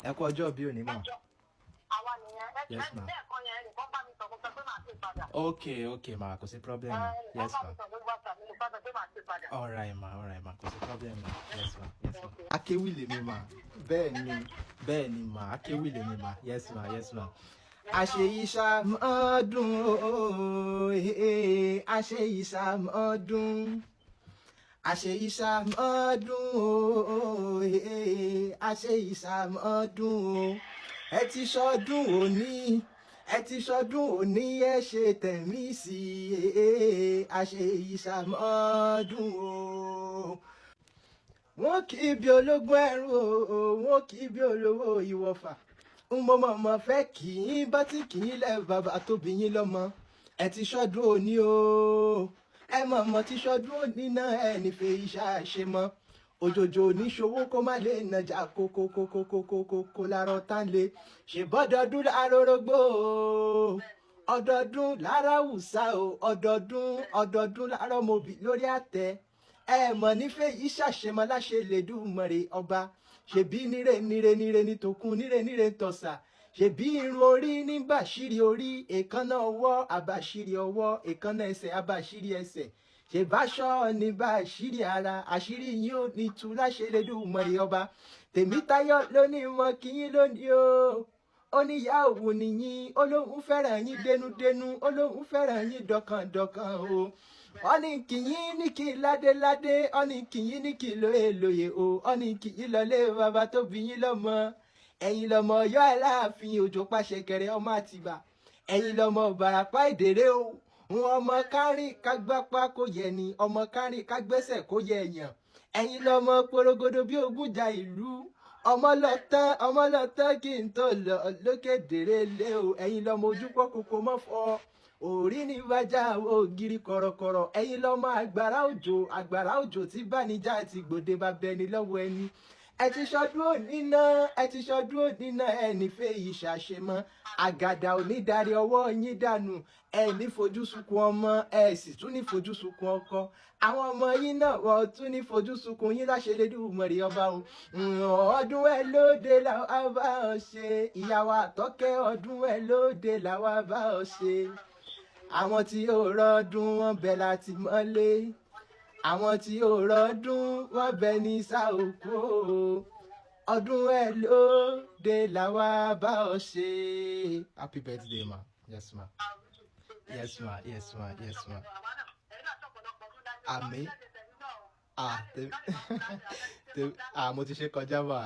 ẹ kú ọjọ́ bí òní mà. Yes ma. Okay ma, kò sí problem ma. Yes ma. Alright ma, kò sí problem ma. Yes ma. Akéwì lèmi ma. Bẹ́ẹ̀ ni ma, akéwì lèmi ma. Yes ma. Àṣeyíṣàmọ́dún ooo, àṣeyíṣàmọ́dún. Àṣeyíṣàmọ́dún ooo, àṣeyíṣàmọ́dún. Ẹ ti ṣọdún òní, ẹ ṣe tẹ̀mí sí i, àṣeyíṣàmọ́dún ooo. Wọ́n kì í bí ológun ẹrú ooo, wọ́n kì í bí olówó ìwọ̀fà. Mo mọ̀ fẹ́ kì í bá tí kì í lẹ́ bàbá tó bí yín lọ́mọ. Ẹ ti ṣọdún òní ooo, ẹ mọ̀ tí ṣọdún òní náà ẹ nífẹ̀ẹ́ iṣẹ́ àṣẹ mọ́. Òjòjò oníṣòwò kó má lè nàjà kókó lárọ̀ tán lé. Ṣèbọ́dọọdún lárórógbó o, ọdọọdún lára wùsà o, ọdọọdún lára mọ̀bí lórí àtẹ. Ẹ mọ̀ nífẹ̀ẹ́ yìí ṣàṣemọ́ láṣẹ Elédùmarè ọba. Ṣèbí níre ní tòkun, níre tọ̀sà. Ṣèbí irun orí ní bàṣírí orí, èékánná ọwọ́ àbàṣírí ọwọ́, èékánná ẹsẹ̀ àbàṣírí ẹsẹ̀. Ṣèbáṣọ ní bàṣírí ara, àṣírí yín ò ní tú láṣẹ Elédùmarè ọba. Tèmítáyọ̀ lónìí mọ kí yín lónìí o. Ó ní ìyá òwò nìyín, olóhùn fẹ́ràn yín dénúdénú, olóhùn fẹ́ràn yín dọ̀kàndọ̀kàn o. Ó ní kìyín ní kí ládéládé, ó ní kìyín ní kí lóye o, ó ní kìyín lọlé bàbá tó bí yín lọ́mọ. Ẹ̀yin lọmọ Ọ̀yọ́ Aláàfin òjò pàṣẹ kẹrẹ ọmọ Àtìbà. Ẹ̀yin lọmọ Ìbàràpá Ìdèrè o. Ọmọ kárìn kágbápá kó yẹ ni, ọmọ kárìn kágbẹ́sẹ̀ kó yẹ èèyàn. Ẹ̀yin lọmọ porogodo bí Ògúnjà ìlú. Ọmọ lọ́tán kí n tó lọ lókè dèrè lé o. Ẹ̀yin lọmọ ojú pọ́kókó mọ́fọ́. Orí ní bájá ògiri kọ̀rọ̀kọ̀rọ̀. Ẹ̀yin lọmọ àgbàrá òjò tí bánijà ti gbòde bá bẹni lọ́wọ́ ẹni. Ẹ ti ṣọdún òní náà, ẹ nífẹ̀ẹ́ yìí ṣàṣemọ́. Àgàdà òní darí ọwọ́ yín dànù. Ẹ ní fojú sunkún ọmọ, ẹ sì tún ní fojú sunkún ọkọ. Àwọn ọmọ yín náà wọ́n tún ní fojú sunkún yín láṣẹ Elédùmarè ọba o. Ọdún ẹ lóde làwa bá ọ ṣe, ìyàwó Àtọ́kẹ́ ọdún ẹ lóde làwa bá ọ ṣe. Àwọn tí ó rọ́dún wọn bẹ̀ láti mọ́lé. Àwọn tí ó rọ́dún wọn bẹ̀ ní sáòkú o. Ọdún ẹ lóde làwa bá ọ ṣe. Happy birthday ma. Yes ma. Àmín. Mo ti ṣe kọjá mà.